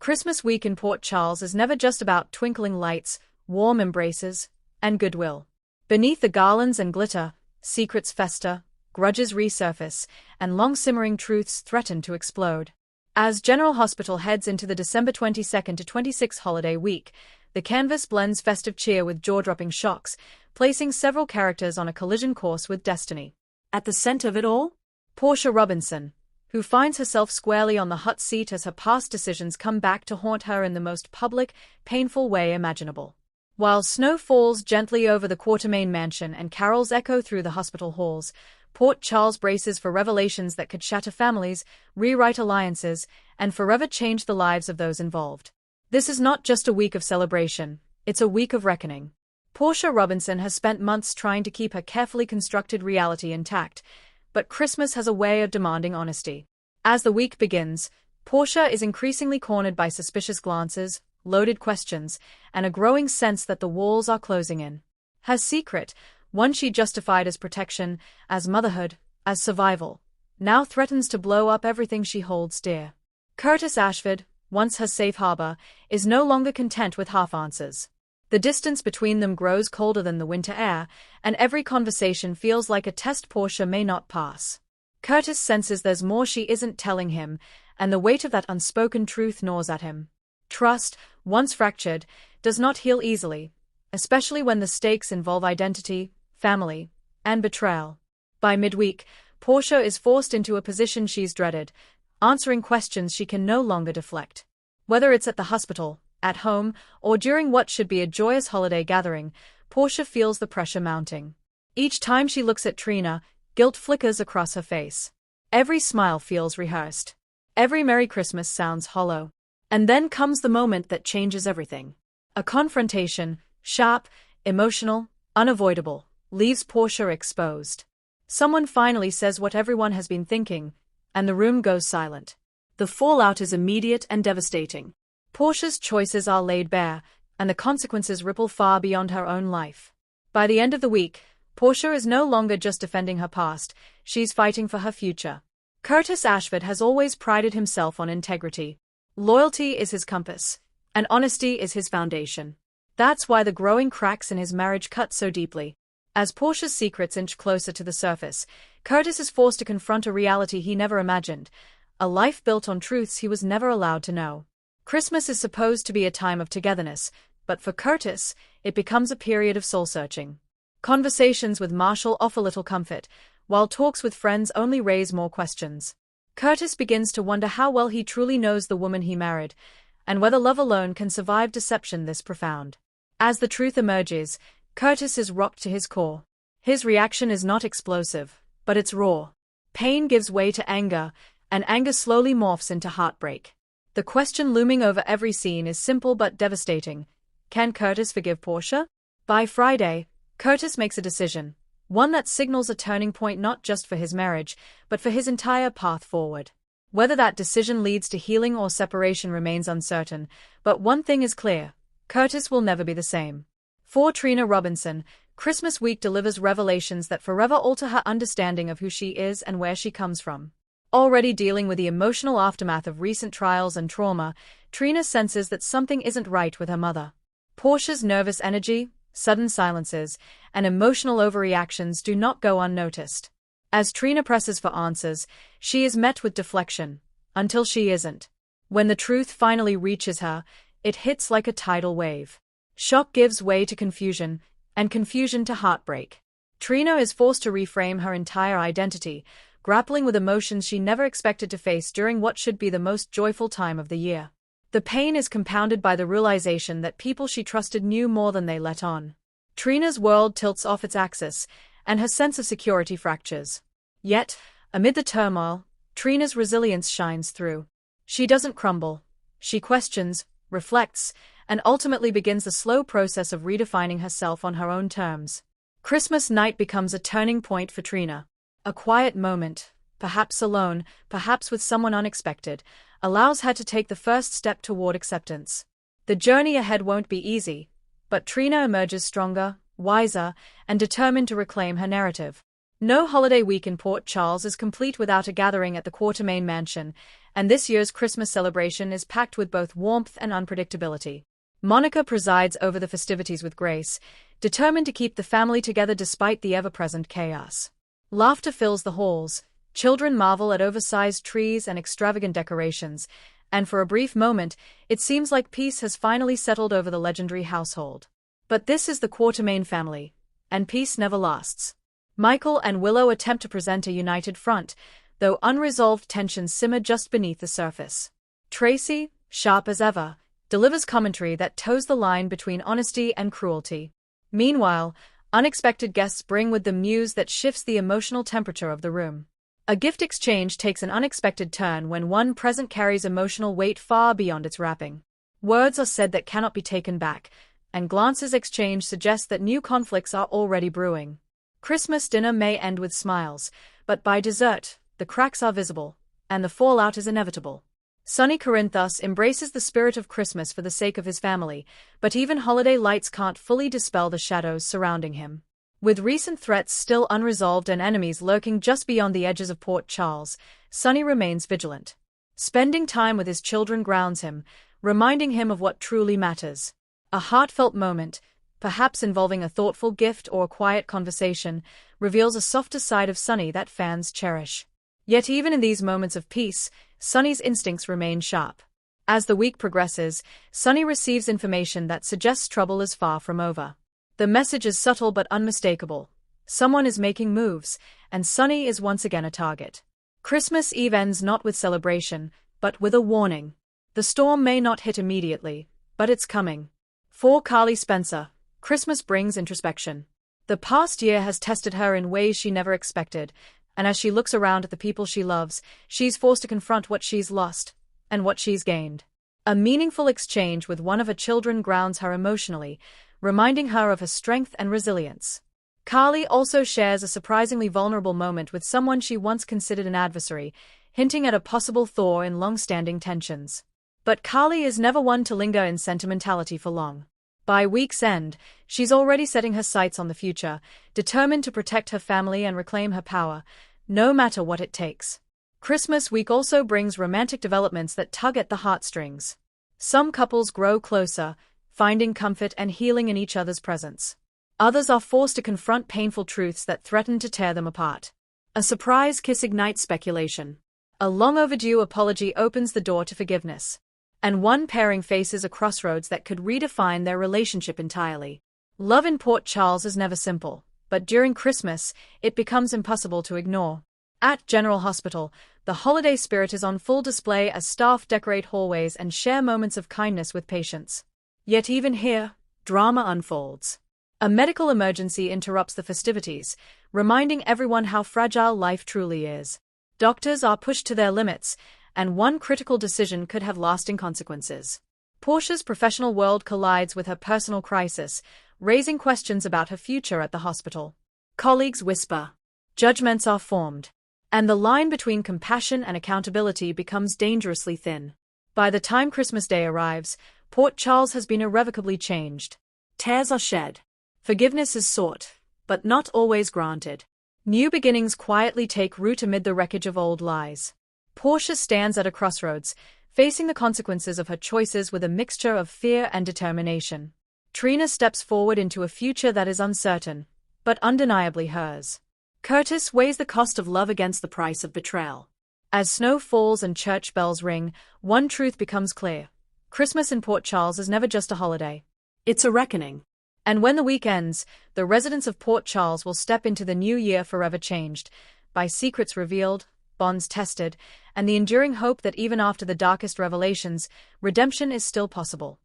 Christmas week in Port Charles is never just about twinkling lights, warm embraces, and goodwill. Beneath the garlands and glitter, secrets fester, grudges resurface, and long-simmering truths threaten to explode. As General Hospital heads into the December 22nd to 26th holiday week, the canvas blends festive cheer with jaw-dropping shocks, placing several characters on a collision course with destiny. At the center of it all, Portia Robinson, who finds herself squarely on the hot seat as her past decisions come back to haunt her in the most public, painful way imaginable. While snow falls gently over the Quatermain mansion and carols echo through the hospital halls, Port Charles braces for revelations that could shatter families, rewrite alliances, and forever change the lives of those involved. This is not just a week of celebration, it's a week of reckoning. Portia Robinson has spent months trying to keep her carefully constructed reality intact, but Christmas has a way of demanding honesty. As the week begins, Portia is increasingly cornered by suspicious glances, loaded questions, and a growing sense that the walls are closing in. Her secret, one she justified as protection, as motherhood, as survival, now threatens to blow up everything she holds dear. Curtis Ashford, once her safe harbor, is no longer content with half answers. The distance between them grows colder than the winter air, and every conversation feels like a test Portia may not pass. Curtis senses there's more she isn't telling him, and the weight of that unspoken truth gnaws at him. Trust, once fractured, does not heal easily, especially when the stakes involve identity, family, and betrayal. By midweek, Portia is forced into a position she's dreaded, answering questions she can no longer deflect. Whether it's at the hospital, at home, or during what should be a joyous holiday gathering, Portia feels the pressure mounting. Each time she looks at Trina, guilt flickers across her face. Every smile feels rehearsed. Every Merry Christmas sounds hollow. And then comes the moment that changes everything. A confrontation, sharp, emotional, unavoidable, leaves Portia exposed. Someone finally says what everyone has been thinking, and the room goes silent. The fallout is immediate and devastating. Portia's choices are laid bare, and the consequences ripple far beyond her own life. By the end of the week, Portia is no longer just defending her past, she's fighting for her future. Curtis Ashford has always prided himself on integrity. Loyalty is his compass, and honesty is his foundation. That's why the growing cracks in his marriage cut so deeply. As Portia's secrets inch closer to the surface, Curtis is forced to confront a reality he never imagined, a life built on truths he was never allowed to know. Christmas is supposed to be a time of togetherness, but for Curtis, it becomes a period of soul-searching. Conversations with Marshall offer little comfort, while talks with friends only raise more questions. Curtis begins to wonder how well he truly knows the woman he married, and whether love alone can survive deception this profound. As the truth emerges, Curtis is rocked to his core. His reaction is not explosive, but it's raw. Pain gives way to anger, and anger slowly morphs into heartbreak. The question looming over every scene is simple but devastating. Can Curtis forgive Portia? By Friday, Curtis makes a decision, one that signals a turning point not just for his marriage, but for his entire path forward. Whether that decision leads to healing or separation remains uncertain, but one thing is clear: Curtis will never be the same. For Trina Robinson, Christmas week delivers revelations that forever alter her understanding of who she is and where she comes from. Already dealing with the emotional aftermath of recent trials and trauma, Trina senses that something isn't right with her mother. Portia's nervous energy, sudden silences, and emotional overreactions do not go unnoticed. As Trina presses for answers, she is met with deflection, until she isn't. When the truth finally reaches her, it hits like a tidal wave. Shock gives way to confusion, and confusion to heartbreak. Trina is forced to reframe her entire identity, grappling with emotions she never expected to face during what should be the most joyful time of the year. The pain is compounded by the realization that people she trusted knew more than they let on. Trina's world tilts off its axis, and her sense of security fractures. Yet, amid the turmoil, Trina's resilience shines through. She doesn't crumble. She questions, reflects, and ultimately begins the slow process of redefining herself on her own terms. Christmas night becomes a turning point for Trina. A quiet moment, perhaps alone, perhaps with someone unexpected, allows her to take the first step toward acceptance. The journey ahead won't be easy, but Trina emerges stronger, wiser, and determined to reclaim her narrative. No holiday week in Port Charles is complete without a gathering at the Quatermain mansion, and this year's Christmas celebration is packed with both warmth and unpredictability. Monica presides over the festivities with grace, determined to keep the family together despite the ever-present chaos. Laughter fills the halls, children marvel at oversized trees and extravagant decorations, and for a brief moment, it seems like peace has finally settled over the legendary household. But this is the Quartermain family, and peace never lasts. Michael and Willow attempt to present a united front, though unresolved tensions simmer just beneath the surface. Tracy, sharp as ever, delivers commentary that toes the line between honesty and cruelty. Meanwhile, unexpected guests bring with them news that shifts the emotional temperature of the room. A gift exchange takes an unexpected turn when one present carries emotional weight far beyond its wrapping. Words are said that cannot be taken back, and glances exchanged suggest that new conflicts are already brewing. Christmas dinner may end with smiles, but by dessert, the cracks are visible, and the fallout is inevitable. Sonny Corinthos embraces the spirit of Christmas for the sake of his family, but even holiday lights can't fully dispel the shadows surrounding him. With recent threats still unresolved and enemies lurking just beyond the edges of Port Charles, Sonny remains vigilant. Spending time with his children grounds him, reminding him of what truly matters. A heartfelt moment, perhaps involving a thoughtful gift or a quiet conversation, reveals a softer side of Sonny that fans cherish. Yet even in these moments of peace, Sonny's instincts remain sharp. As the week progresses, Sonny receives information that suggests trouble is far from over. The message is subtle but unmistakable. Someone is making moves, and Sonny is once again a target. Christmas Eve ends not with celebration, but with a warning. The storm may not hit immediately, but it's coming. For Carly Spencer, Christmas brings introspection. The past year has tested her in ways she never expected, and as she looks around at the people she loves, she's forced to confront what she's lost, and what she's gained. A meaningful exchange with one of her children grounds her emotionally, reminding her of her strength and resilience. Carly also shares a surprisingly vulnerable moment with someone she once considered an adversary, hinting at a possible thaw in long-standing tensions. But Carly is never one to linger in sentimentality for long. By week's end, she's already setting her sights on the future, determined to protect her family and reclaim her power, no matter what it takes. Christmas week also brings romantic developments that tug at the heartstrings. Some couples grow closer, finding comfort and healing in each other's presence. Others are forced to confront painful truths that threaten to tear them apart. A surprise kiss ignites speculation. A long-overdue apology opens the door to forgiveness. And one pairing faces a crossroads that could redefine their relationship entirely. Love in Port Charles is never simple, but during Christmas, it becomes impossible to ignore. At General Hospital, the holiday spirit is on full display as staff decorate hallways and share moments of kindness with patients. Yet even here, drama unfolds. A medical emergency interrupts the festivities, reminding everyone how fragile life truly is. Doctors are pushed to their limits, and one critical decision could have lasting consequences. Portia's professional world collides with her personal crisis, raising questions about her future at the hospital. Colleagues whisper. Judgments are formed. And the line between compassion and accountability becomes dangerously thin. By the time Christmas Day arrives, Port Charles has been irrevocably changed. Tears are shed. Forgiveness is sought, but not always granted. New beginnings quietly take root amid the wreckage of old lies. Portia stands at a crossroads, facing the consequences of her choices with a mixture of fear and determination. Trina steps forward into a future that is uncertain, but undeniably hers. Curtis weighs the cost of love against the price of betrayal. As snow falls and church bells ring, one truth becomes clear. Christmas in Port Charles is never just a holiday. It's a reckoning. And when the week ends, the residents of Port Charles will step into the new year forever changed, by secrets revealed, bonds tested, and the enduring hope that even after the darkest revelations, redemption is still possible.